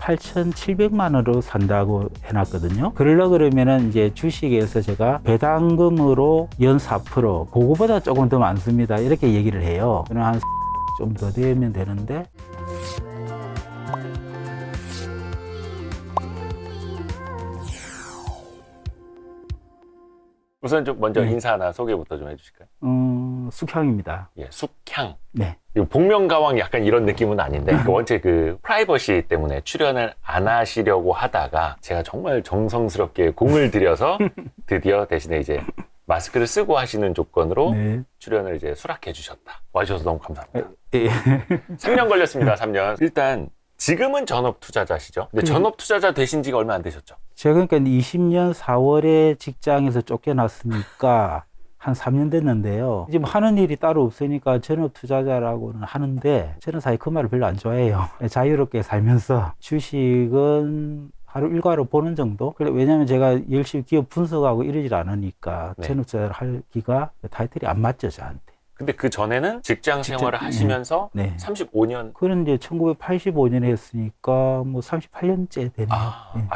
8,700만 원으로 산다고 해놨거든요. 그러려 그러면은 이제 주식에서 제가 배당금으로 연 4%, 그거보다 조금 더 많습니다. 이렇게 얘기를 해요. 그럼 한 좀 더 되면 되는데. 우선 좀 먼저 인사나 소개부터 좀 해주실까요? 숙향입니다. 예, 숙향. 네. 복면가왕 약간 이런 느낌은 아닌데 원체 그 프라이버시 때문에 출연을 안 하시려고 하다가 제가 정말 정성스럽게 공을 들여서 드디어 대신에 이제 마스크를 쓰고 하시는 조건으로 네. 출연을 이제 수락해 주셨다. 와주셔서 너무 감사합니다. 예. 3년 걸렸습니다. 3년. 일단 지금은 전업 투자자시죠? 근데 전업 투자자 되신 지가 얼마 안 되셨죠? 제가 그러니까 20년 4월에 직장에서 쫓겨났으니까 한 3년 됐는데요. 지금 하는 일이 따로 없으니까 전업 투자자라고는 하는데 저는 사실 그 말을 별로 안 좋아해요. 자유롭게 살면서 주식은 하루 일과로 보는 정도? 왜냐면 제가 열심히 기업 분석하고 이러질 않으니까 네. 전업 투자를 할 기가 타이틀이 안 맞죠, 저한테. 근데 그 전에는 직장 생활을 하시면서 네. 35년. 그건 이제 1985년에 했으니까 뭐 38년째 되네요.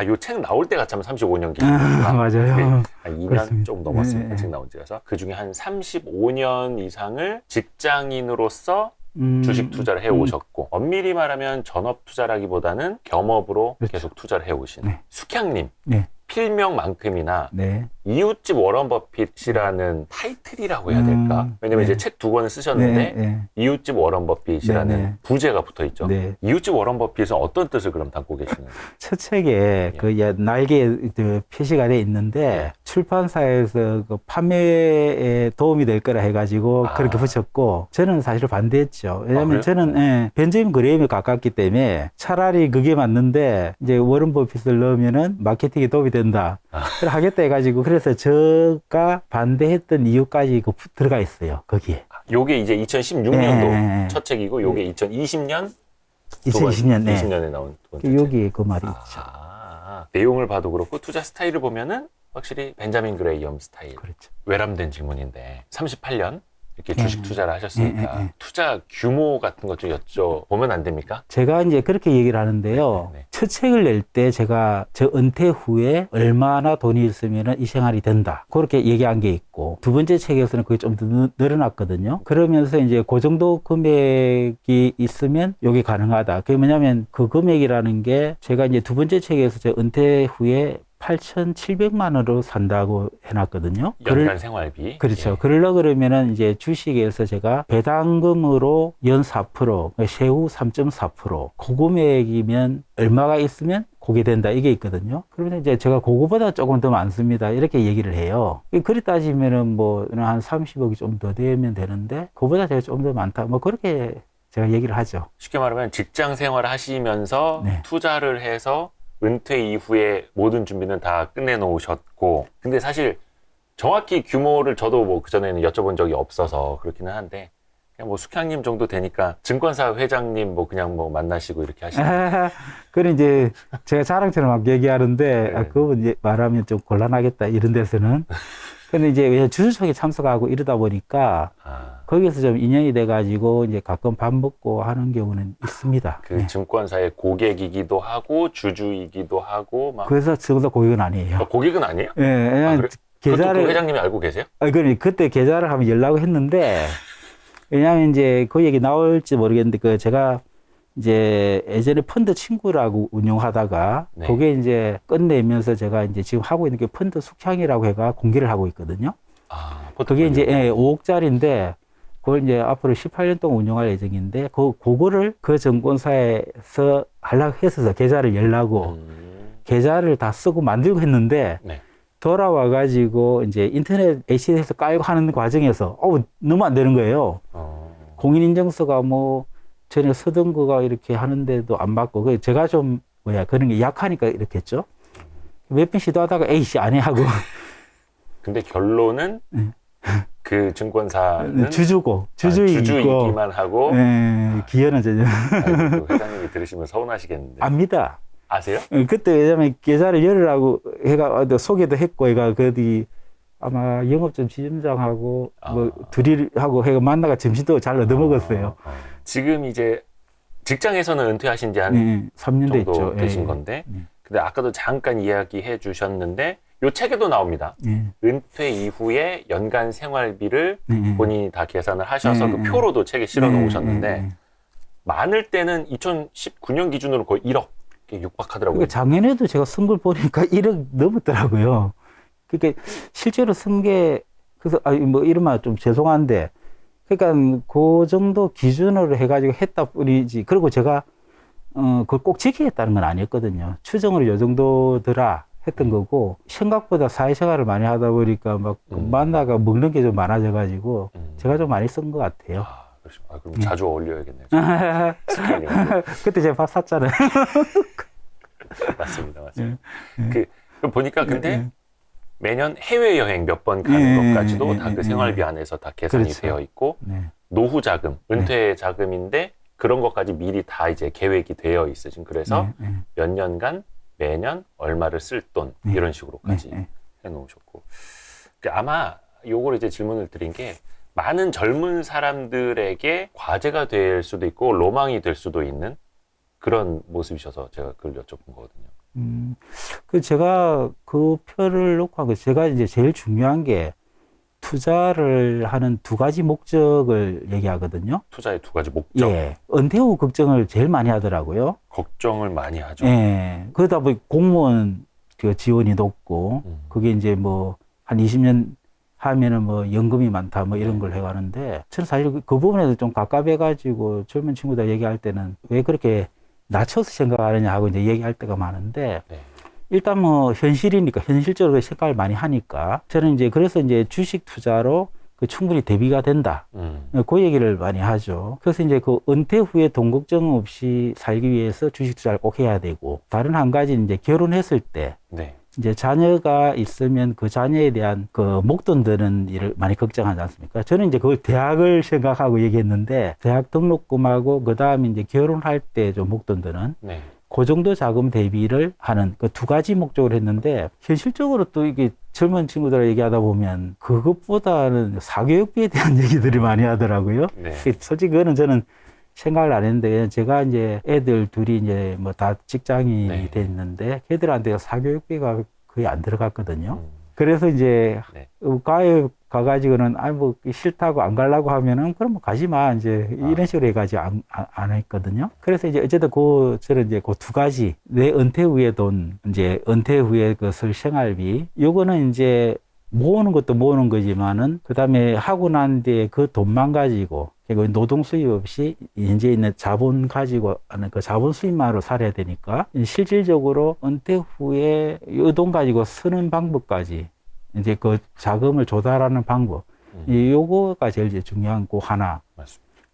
요 책 나올 때가 참 35년 기. 맞아요. 한 2년 그렇습니다. 좀 넘었습니다. 네. 책 나온 지라서. 그 중에 한 35년 이상을 직장인으로서 주식 투자를 해 오셨고, 엄밀히 말하면 전업 투자라기보다는 겸업으로 그렇죠. 계속 투자를 해 오시는 네. 숙향님. 네. 필명만큼이나 네. 이웃집 워런 버핏이라는 타이틀이라고 해야 될까? 왜냐면 네. 이제 책 2권을 쓰셨는데 네. 이웃집 워런 버핏이라는 네. 부제가 붙어 있죠. 네. 이웃집 워런 버핏은 어떤 뜻을 그럼 담고 계시는지? 첫 책에 그 날개 그 표시가 돼 있는데 예. 출판사에서 그 판매에 도움이 될 거라 해가지고 그렇게 붙였고 저는 사실 반대했죠. 왜냐하면 그래요? 저는 벤저민 그레임에 가깝기 때문에 차라리 그게 맞는데 이제 워런 버핏을 넣으면은 마케팅에 도움이 된다. 그래 하겠다 해가지고 그래서 제가 반대했던 이유까지 들어가 있어요. 거기에. 요게 이제 2016년도 네. 첫 책이고 요게 2020년 2020년 네. 20년에 나온 두 번째 책. 여기 그 말이 있죠. 내용을 봐도 그렇고 투자 스타일을 보면은 확실히 벤자민 그레이엄 스타일. 그렇죠. 외람된 질문인데 38년 이렇게 주식 투자를 하셨으니까 투자 규모 같은 것 좀 여쭤보면 안 됩니까? 제가 이제 그렇게 얘기를 하는데요. 네. 첫 책을 낼 때 제가 저 은퇴 후에 얼마나 돈이 있으면 이 생활이 된다. 그렇게 얘기한 게 있고 두 번째 책에서는 그게 좀 더 늘어났거든요. 그러면서 이제 그 정도 금액이 있으면 이게 가능하다. 그게 뭐냐면 그 금액이라는 게 제가 이제 두 번째 책에서 저 은퇴 후에 8,700만 원으로 산다고 해놨거든요. 연간 생활비. 그렇죠. 예. 그러려 그러면은 이제 주식에서 제가 배당금으로 연 4%, 세후 3.4%, 그 금액이면 얼마가 있으면 그게 된다. 이게 있거든요. 그러면 이제 제가 그거보다 조금 더 많습니다. 이렇게 얘기를 해요. 그리 따지면은 뭐 한 30억이 좀 더 되면 되는데 그거보다 제가 좀 더 많다. 뭐 그렇게 제가 얘기를 하죠. 쉽게 말하면 직장 생활을 하시면서 네. 투자를 해서 은퇴 이후에 모든 준비는 다 끝내놓으셨고, 근데 사실 정확히 규모를 저도 뭐 그전에는 여쭤본 적이 없어서 그렇기는 한데, 그냥 뭐 숙향님 정도 되니까 증권사 회장님 뭐 그냥 뭐 만나시고 이렇게 하시는. 그래 이제 제가 자랑처럼 막 얘기하는데 네. 그거 이제 말하면 좀 곤란하겠다 이런 데서는. 근데 이제 주주총회 참석하고 이러다 보니까 거기서 좀 인연이 돼가지고 이제 가끔 밥 먹고 하는 경우는 있습니다. 그 증권사의 고객이기도 하고 주주이기도 하고 막. 그래서 저보다 고객은 아니에요. 고객은 아니에요? 예, 왜냐면 그래? 계좌를 그것도 그 회장님이 알고 계세요? 그때 계좌를 한번 연락을 했는데 왜냐하면 이제 그 얘기 나올지 모르겠는데 제가 이제 예전에 펀드 친구라고 운영하다가 네. 그게 이제 끝내면서 제가 이제 지금 하고 있는 게 펀드 숙향이라고 해가 공개를 하고 있거든요. 그게 이제 5억짜리인데 그걸 이제 앞으로 18년 동안 운영할 예정인데 그거를 그 증권사에서 하려고 했어서 계좌를 열라고 계좌를 다 쓰고 만들고 했는데 네. 돌아와가지고 이제 인터넷 HT에서 깔고 하는 과정에서 너무 안 되는 거예요. 공인인증서가 뭐 전에 쓰던 거가 이렇게 하는데도 안 받고 제가 좀 그런 게 약하니까 이렇게 했죠. 몇 번 시도하다가 에이씨 안 해 하고. 근데 결론은 그 증권사는 주주이기만 하고 기여는 전혀. 아이고, 회장님이 들으시면 서운하시겠는데. 압니다. 아세요? 그때 왜냐면 계좌를 열으라고 해가 소개도 했고 얘가 어디 아마 영업점 지점장하고 뭐 둘이 하고 해가 만나가 점심도 잘 얻어먹었어요. 지금 이제 직장에서는 은퇴하신 지 한 3년 정도 됐죠. 되신 건데, 근데 아까도 잠깐 이야기해 주셨는데, 요 책에도 나옵니다. 은퇴 이후에 연간 생활비를 본인이 다 계산을 하셔서 그 표로도 책에 실어 놓으셨는데, 많을 때는 2019년 기준으로 거의 1억에 육박하더라고요. 그러니까 작년에도 제가 쓴 걸 보니까 1억 넘었더라고요. 그러니까 실제로 쓴 게, 그래서, 뭐 이러면 좀 죄송한데, 그러니까 그 정도 기준으로 해가지고 했다 뿐이지. 그리고 제가, 그걸 꼭 지키겠다는 건 아니었거든요. 추정으로 요 정도더라 했던 거고, 생각보다 사회생활을 많이 하다 보니까 막 만나가 먹는 게 좀 많아져가지고, 제가 좀 많이 쓴 것 같아요. 그럼 자주 어울려야겠네요. 습관이. 그때 제가 밥 샀잖아요. 맞습니다. 그 보니까 근데 매년 해외여행 몇 번 가는 것까지도 다 그 생활비 안에서 다 계산이 그렇죠. 되어 있고, 노후 자금, 은퇴 자금인데 그런 것까지 미리 다 이제 계획이 되어 있으신. 그래서 몇 년간 매년 얼마를 쓸 돈 이런 식으로까지 해놓으셨고, 아마 요걸 이제 질문을 드린 게 많은 젊은 사람들에게 과제가 될 수도 있고 로망이 될 수도 있는 그런 모습이셔서 제가 그걸 여쭤본 거거든요. 그 제가 그 표를 놓고 한 거, 제가 이제 제일 중요한 게 투자를 하는 두 가지 목적을 얘기하거든요. 투자의 두 가지 목적. 예. 은퇴 후 걱정을 제일 많이 하더라고요. 걱정을 많이 하죠. 예. 그러다 보니 공무원 그 지원이 높고, 그게 이제 뭐 한 20년 하면은 뭐 연금이 많다 뭐 이런 걸 해가는데, 저는 사실 그 부분에서 좀 갑갑해가지고 젊은 친구들 얘기할 때는 왜 그렇게 낮춰서 생각하느냐 하고 이제 얘기할 때가 많은데, 일단 뭐 현실이니까 현실적으로 생각을 많이 하니까 저는 이제 그래서 이제 주식 투자로 그 충분히 대비가 된다. 그 얘기를 많이 하죠. 그래서 이제 그 은퇴 후에 돈 걱정 없이 살기 위해서 주식 투자를 꼭 해야 되고, 다른 한 가지 이제 결혼했을 때 이제 자녀가 있으면 그 자녀에 대한 그 목돈 드는 일을 많이 걱정하지 않습니까? 저는 이제 그걸 대학을 생각하고 얘기했는데, 대학 등록금하고 그 다음에 이제 결혼할 때 좀 목돈 드는 그 정도 자금 대비를 하는 그 두 가지 목적으로 했는데, 현실적으로 또 이게 젊은 친구들 얘기하다 보면 그것보다는 사교육비에 대한 얘기들이 많이 하더라고요. 솔직히 그거는 저는 생각을 안 했는데, 제가 이제 애들 둘이 이제 뭐 다 직장이 돼 있는데, 걔들한테 사교육비가 거의 안 들어갔거든요. 그래서 이제 과에 가가지고는 뭐 싫다고 안 가려고 하면은 그럼 뭐 가지 마 이제 이런 식으로 해가지고 안 했거든요. 그래서 이제 어쨌든 저는 이제 그 두 가지, 내 은퇴 후에 돈, 이제 은퇴 후에 그 쓸 생활비, 요거는 이제 모으는 것도 모으는 거지만은 그 다음에 하고 난 뒤에 그 돈만 가지고, 그리고 노동 수입 없이 현재 있는 자본 가지고 하는 그 자본 수입만으로 살아야 되니까, 실질적으로 은퇴 후에 이 돈 가지고 쓰는 방법까지, 이제 그 자금을 조달하는 방법, 요거가 제일 이제 중요한 거 하나.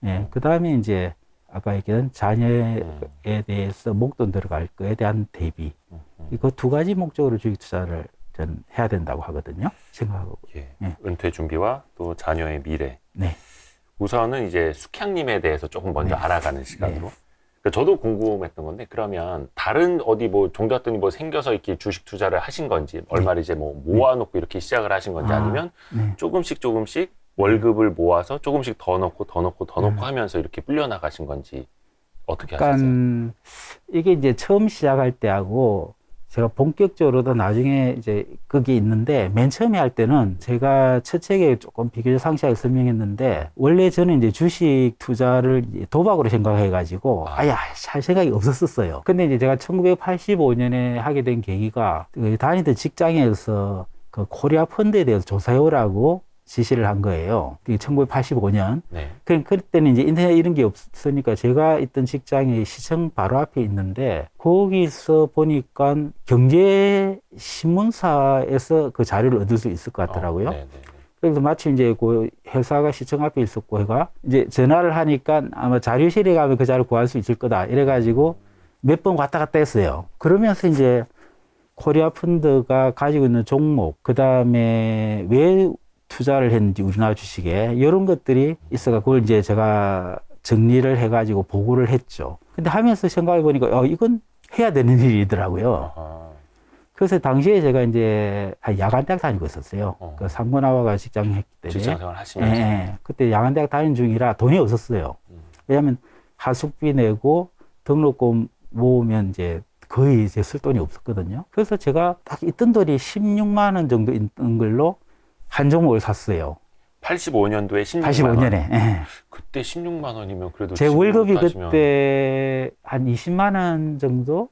예, 그 다음에 이제 아까 얘기한 자녀에 대해서 목돈 들어갈 거에 대한 대비. 그 두 가지 목적으로 주식 투자를 전 해야 된다고 하거든요. 생각하고. 은퇴 준비와 또 자녀의 미래. 우선은 이제 숙향님에 대해서 조금 먼저 알아가는 시간으로. 그러니까 저도 궁금했던 건데, 그러면 다른 어디 뭐 종잣돈이 뭐 생겨서 이렇게 주식 투자를 하신 건지, 얼마를 이제 뭐 모아놓고 이렇게 시작을 하신 건지, 아니면 조금씩 월급을 모아서 조금씩 더 넣고 하면서 이렇게 불려나가신 건지, 어떻게 하셨어요? 이게 이제 처음 시작할 때하고 제가 본격적으로도 나중에 이제 그게 있는데, 맨 처음에 할 때는 제가 첫 책에 조금 비교적 상세하게 설명했는데, 원래 저는 이제 주식 투자를 도박으로 생각해가지고 할 생각이 없었어요. 근데 이제 제가 1985년에 하게 된 계기가, 다니던 직장에서 그 코리아 펀드에 대해서 조사해오라고 지시를 한 거예요. 1985년. 그때는 이제 인터넷 이런 게 없으니까 제가 있던 직장이 시청 바로 앞에 있는데, 거기서 보니까 경제신문사에서 그 자료를 얻을 수 있을 것 같더라고요. 그래서 마침 이제 그 회사가 시청 앞에 있었고, 해가 이제 전화를 하니까 아마 자료실에 가면 그 자료 구할 수 있을 거다. 이래가지고 몇 번 왔다 갔다 했어요. 그러면서 이제 코리아 펀드가 가지고 있는 종목, 그 다음에 왜 투자를 했는지 우리나라 주식에, 이런 것들이 있어가 그걸 이제 제가 정리를 해가지고 보고를 했죠. 근데 하면서 생각해 보니까 이건 해야 되는 일이더라고요. 그래서 당시에 제가 이제 야간대학 다니고 있었어요. 그 상고나와가 직장 했기 때문에. 직장생활 하시면서. 그때 야간대학 다니는 중이라 돈이 없었어요. 왜냐하면 하숙비 내고 등록금 모으면 이제 거의 이제 쓸 돈이 없었거든요. 그래서 제가 딱 있던 돈이 16만 원 정도 있는 걸로 한 종목을 샀어요. 85년도에 16만 원. 85년에. 예. 그때 16만 원이면 그래도 제 지금 월급이 따지면, 그때 한 20만 원 정도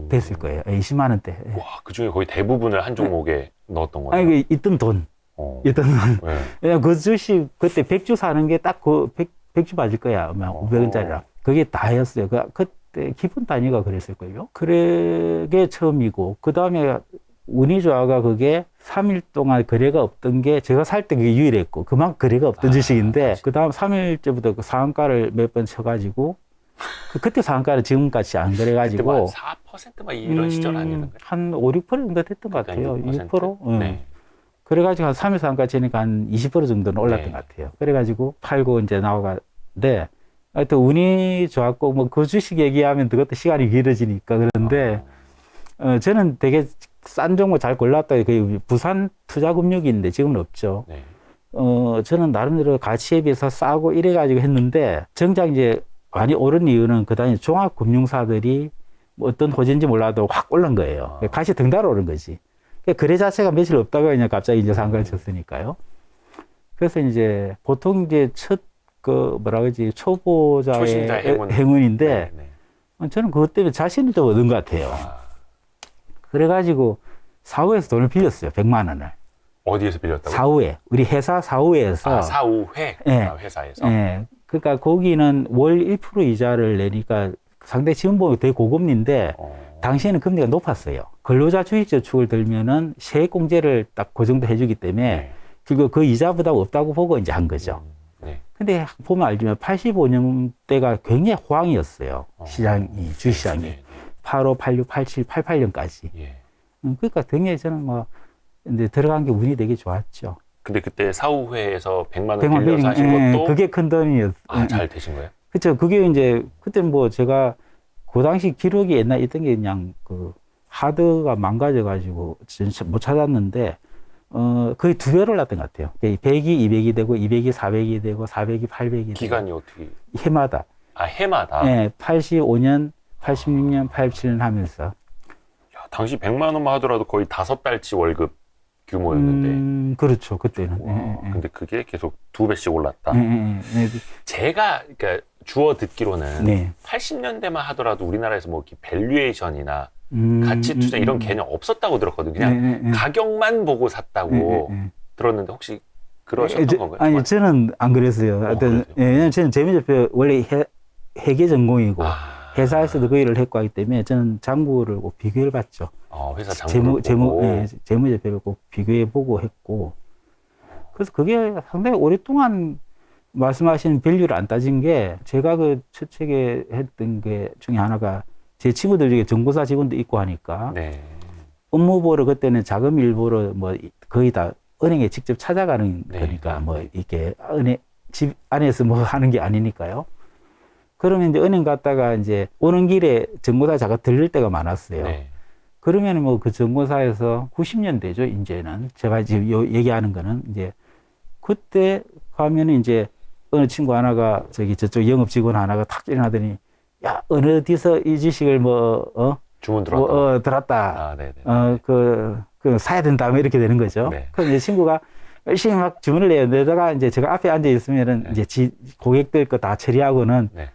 됐을 거예요. 20만 원대. 예. 와, 그 중에 거의 대부분을 한 종목에 넣었던 거네요. 아니, 그 있던 돈. 어. 있던 돈. 네. 왜냐면 그 주식 그때 100주 사는 게 딱 그 100주 맞을 거야. 아마 500원짜리라. 그게 다였어요. 그때 기본 단위가 그랬을걸요. 그게 처음이고, 그 다음에 운이 좋아가 그게 3일 동안 거래가 없던 게 제가 살 때 그게 유일했고, 그만큼 거래가 없던 주식인데, 그 다음 3일째부터 그 상한가를 몇 번 쳐가지고, 그때 상한가는 지금같이 안 그때 그래가지고, 막 4% 막 이런 시절 아니었는가요? 한 5, 6% 정도 됐던 것 같아요. 6%? 응. 네. 그래가지고 한 3일 상한가 치니까 한 20% 정도는 올랐던 네. 것 같아요. 그래가지고 팔고 이제 나와가는데, 하여튼 운이 좋았고, 뭐 그 주식 얘기하면 그것도 시간이 길어지니까 그런데, 저는 되게 싼 종목 잘 골랐다. 그 부산 투자금융인데 지금은 없죠. 네. 저는 나름대로 가치에 비해서 싸고 이래가지고 했는데, 정작 이제 많이 오른 이유는 그 다음에 종합금융사들이 뭐 어떤 호재인지 몰라도 확 올른 거예요. 가치 등달아 오른 거지. 거래 자체가 며칠 없다가 그냥 갑자기 이제 상가를 쳤으니까요. 그래서 이제 보통 이제 뭐라 그러지, 초보자의 초신자 행운. 행운인데, 네. 저는 그것 때문에 자신을 좀 얻은 것 같아요. 아, 그래가지고 사후에서 돈을 빌렸어요. 100만 원을. 어디에서 빌렸다고? 사후에. 우리 회사 사후에서. 사후회? 예. 아, 회사에서? 예. 그러니까 거기는 월 1% 이자를 내니까 상당히 지원보험이 되게 고금리인데, 당시에는 금리가 높았어요. 근로자 주식저축을 들면은 세액공제를 딱 그 정도 해주기 때문에, 네. 그리고 그 이자보다 없다고 보고 이제 한 거죠. 네. 근데 보면 알지만 85년대가 굉장히 호황이었어요. 시장이, 주식시장이. 네. 85, 86, 87, 88년까지. 예. 그러니까 굉장히 저는 뭐, 이제 들어간 게 운이 되게 좋았죠. 근데 그때 사후회에서 100만 원 100만 빌려서 하신 것도 그게 큰 돈이었어요. 잘 되신 거예요? 그렇죠. 그게 이제, 그때 뭐 제가 그 당시 기록이 옛날 있던 게 그냥 그 하드가 망가져가지고 진짜 못 찾았는데, 거의 2배로 올랐던 것 같아요. 100이 200이 되고, 200이 400이 되고, 400이 800이 되고. 기간이 어떻게? 해마다. 해마다? 네, 85년, 86년, 87년 하면서. 야, 당시 100만 원만 하더라도 거의 5달치 월급 규모였는데. 그렇죠. 그때는. 와, 근데 그게 계속 2배씩 올랐다. 제가 그러니까 주워 듣기로는 네. 80년대만 하더라도 우리나라에서 뭐 이렇게 밸류에이션이나 가치 투자 이런 개념 없었다고 들었거든요. 그냥 가격만 보고 샀다고 들었는데 혹시 그러셨던 건가요? 아니, 저는 안 그랬어요. 하여튼, 왜냐면 저는 재무제표 원래 회계 전공이고, 회사에서도 그 일을 했고 하기 때문에 저는 장부를 꼭 비교해 봤죠. 회사 장부를 보고. 재무제표를 꼭 비교해 보고 했고, 그래서 그게 상당히 오랫동안 말씀하시는 밸류를 안 따진 게, 제가 그 첫 책에 했던 게 중에 하나가, 제 친구들 중에 정보사 직원도 있고 하니까, 네. 업무 보러 그때는 자금 일보러 뭐 거의 다 은행에 직접 찾아가는 네. 거니까, 뭐 이렇게 집 안에서 뭐 하는 게 아니니까요. 그러면 이제 은행 갔다가 이제 오는 길에 정보사 잠깐 들릴 때가 많았어요. 네. 그러면 뭐 그 정보사에서 90년대죠, 이제는. 제가 지금 얘기하는 거는 이제 그때 가면은 이제 어느 친구 하나가 저쪽 영업 직원 하나가 탁 일어나더니, 야, 어느 어디서 이 지식을 주문 들어왔다. 들었다. 네네. 그 사야 된다. 뭐 이렇게 되는 거죠. 네. 그럼 이제 친구가 열심히 막 주문을 내요. 내다가 이제 제가 앞에 앉아 있으면은 네. 이제 고객들 거 다 처리하고는 네.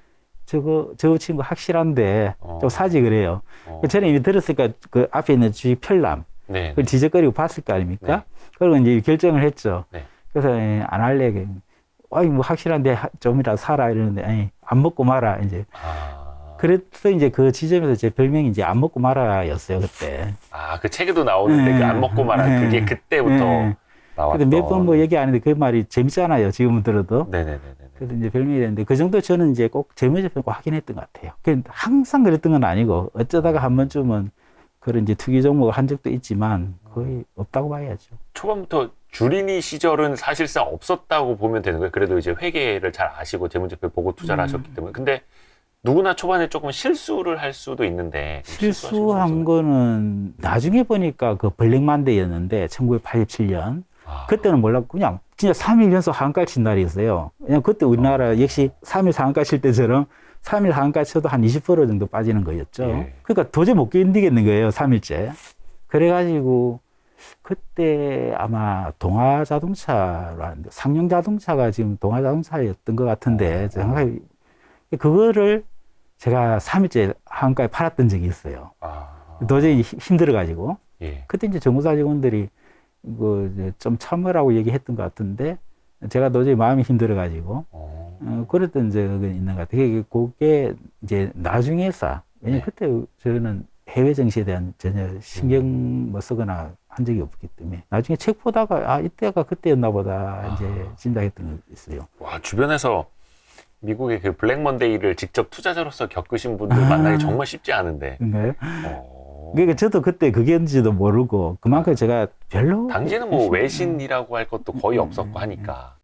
저 친구 확실한데 좀 사지 그래요. 저는 이미 들었으니까 그 앞에 있는 주식 편람, 네. 그걸 뒤적거리고 봤을 거 아닙니까? 그리고 이제 결정을 했죠. 네. 그래서 안 할래. 아이, 뭐 확실한데 좀이라도 사라 이러는데, 아니, 안 먹고 말아, 이제. 그래서 이제 그 지점에서 제 별명이 이제 안 먹고 말아였어요, 그때. 그 책에도 나오는데 그 안 먹고 말한 그게 그때부터 나왔던. 몇 번 뭐 얘기 안 했는데 그 말이 재밌잖아요, 지금은 들어도. 네네네. 그래서 이제 별명이 됐는데 그 정도 저는 이제 꼭 재무제표 꼭 확인했던 것 같아요. 항상 그랬던 건 아니고 어쩌다가 한 번쯤은 그런 이제 투기 종목을 한 적도 있지만 거의 없다고 봐야죠. 초반부터 주린이 시절은 사실상 없었다고 보면 되는 거예요. 그래도 이제 회계를 잘 아시고 재무제표 보고 투자를 하셨기 때문에. 근데 누구나 초반에 조금 실수를 할 수도 있는데. 실수한 거는 나중에 보니까 그 블랙만데이였는데 1987년. 그때는 몰랐고 그냥 진짜 3일 연속 한가를 친 날이 있어요. 그냥 그때 우리나라 역시 3일 상한가 칠 때처럼 3일 하한가 쳐도 한 20% 정도 빠지는 거였죠. 예. 그러니까 도저히 못 견디겠는 거예요, 3일째. 그래가지고 그때 아마 동아자동차라는데 상용자동차가 지금 동아자동차였던 것 같은데 정확하게 그거를 제가 3일째 하한가에 팔았던 적이 있어요. 아, 도저히 힘들어가지고 예. 그때 이제 정부사 직원들이 좀 참으라고 얘기했던 것 같은데 제가 도저히 마음이 힘들어가지고 그랬던 적은 있는 것 같아요. 그게 이제 나중에서 왜냐면 네. 그때 저는 해외 정시에 대한 전혀 신경 뭐 쓰거나 한 적이 없기 때문에 나중에 책 보다가 아 이때가 그때였나 보다 이제 짐작했던 게 있어요. 와, 주변에서 미국의 그 블랙 먼데이를 직접 투자자로서 겪으신 분들 만나기 정말 쉽지 않은데. 그런가요? 어, 그러니까 저도 그때 그게인지도 모르고 그만큼 제가 별로 당시에는 뭐 외신이라고 할 것도 거의 없었고 하니까.